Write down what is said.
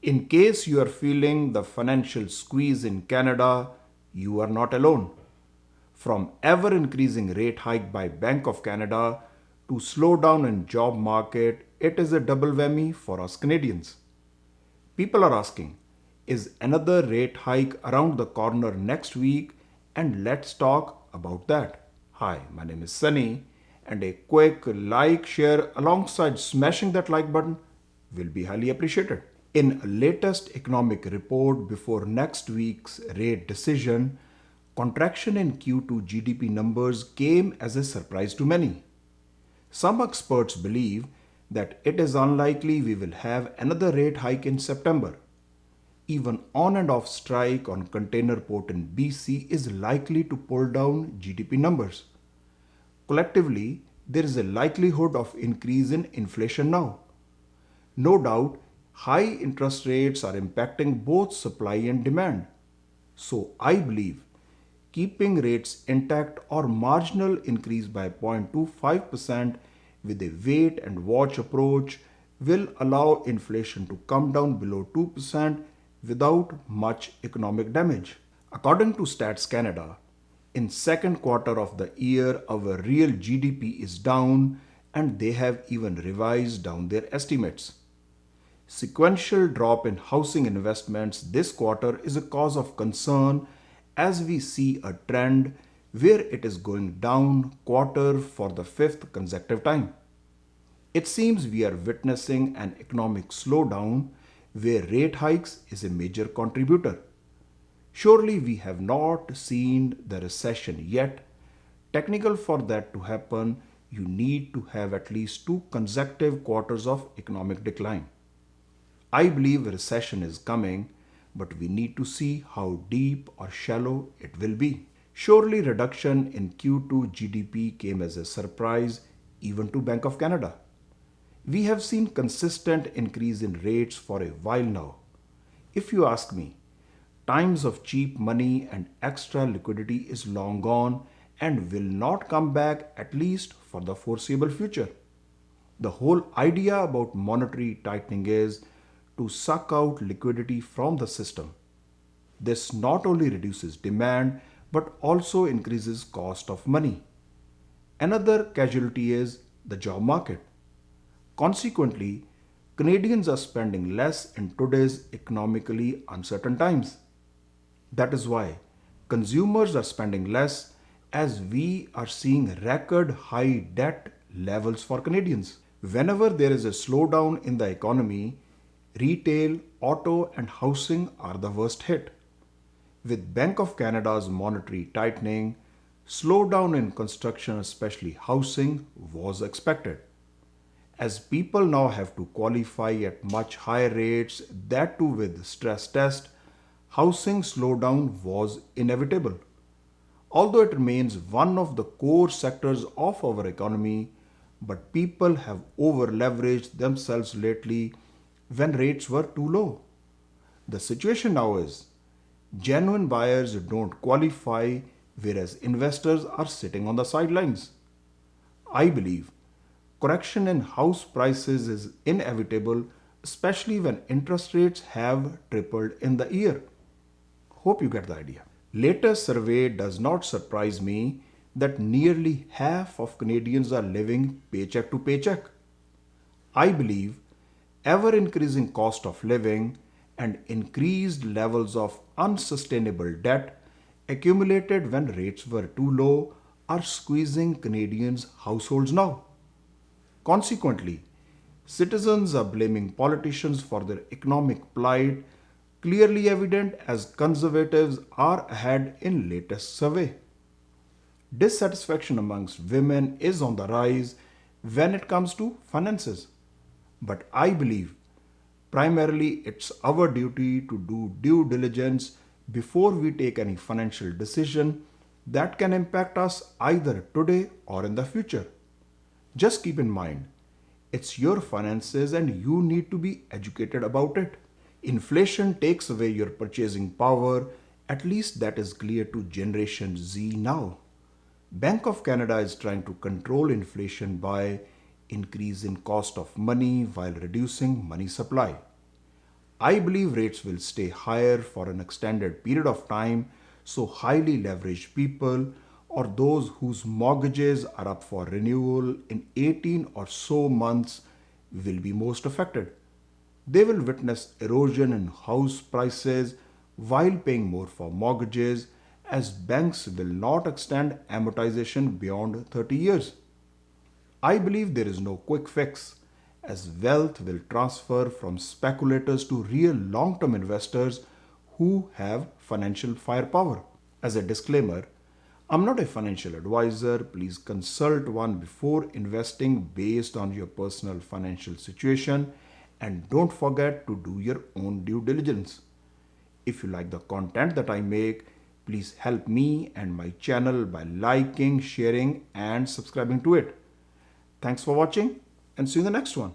In case you are feeling the financial squeeze in Canada, you are not alone. From ever increasing rate hike by Bank of Canada to slowdown in job market, it is a double whammy for us Canadians. People are asking, is another rate hike around the corner next week? And let's talk about that. Hi, my name is Sunny, and a quick like, share alongside smashing that like button will be highly appreciated. In a latest economic report before next week's rate decision, contraction in Q2 GDP numbers came as a surprise to many. Some experts believe that it is unlikely we will have another rate hike in September. Even on and off strike on container port in BC is likely to pull down GDP numbers. Collectively, there is a likelihood of increase in inflation now. No doubt, high interest rates are impacting both supply and demand. So I believe keeping rates intact or marginal increase by 0.25% with a wait and watch approach will allow inflation to come down below 2% without much economic damage. According to Stats Canada, in second quarter of the year our real GDP is down and they have even revised down their estimates. Sequential drop in housing investments this quarter is a cause of concern as we see a trend where it is going down quarter for the fifth consecutive time. It seems we are witnessing an economic slowdown where rate hikes is a major contributor. Surely we have not seen the recession yet. Technical for that to happen, you need to have at least two consecutive quarters of economic decline. I believe a recession is coming, but we need to see how deep or shallow it will be. Surely reduction in Q2 GDP came as a surprise even to Bank of Canada. We have seen consistent increase in rates for a while now. If you ask me, times of cheap money and extra liquidity is long gone and will not come back at least for the foreseeable future. The whole idea about monetary tightening is to suck out liquidity from the system. This not only reduces demand but also increases cost of money. Another casualty is the job market. Consequently, Canadians are spending less in today's economically uncertain times. That is why consumers are spending less as we are seeing record high debt levels for Canadians. Whenever there is a slowdown in the economy, retail, auto, and housing are the worst hit. With Bank of Canada's monetary tightening, slowdown in construction, especially housing, was expected. As people now have to qualify at much higher rates, that too with stress test, housing slowdown was inevitable. Although it remains one of the core sectors of our economy, but people have over leveraged themselves lately when rates were too low. The situation now is genuine buyers don't qualify, whereas investors are sitting on the sidelines. I believe correction in house prices is inevitable, especially when interest rates have tripled in the year. Hope you get the idea. Latest survey does not surprise me that nearly half of Canadians are living paycheck to paycheck. I believe ever increasing cost of living and increased levels of unsustainable debt accumulated when rates were too low are squeezing Canadians' households now. Consequently, citizens are blaming politicians for their economic plight, clearly evident as conservatives are ahead in latest survey. Dissatisfaction amongst women is on the rise when it comes to finances. But I believe primarily it's our duty to do due diligence before we take any financial decision that can impact us either today or in the future. Just keep in mind, it's your finances and you need to be educated about it. Inflation takes away your purchasing power, at least that is clear to Generation Z now. Bank of Canada is trying to control inflation by increase in cost of money while reducing money supply. I believe rates will stay higher for an extended period of time, so highly leveraged people or those whose mortgages are up for renewal in 18 or so months will be most affected. They will witness erosion in house prices while paying more for mortgages, as banks will not extend amortization beyond 30 years. I believe there is no quick fix, as wealth will transfer from speculators to real long term investors who have financial firepower. As a disclaimer, I'm not a financial advisor. Please consult one before investing based on your personal financial situation, and don't forget to do your own due diligence. If you like the content that I make, please help me and my channel by liking, sharing, and subscribing to it. Thanks for watching and see you in the next one.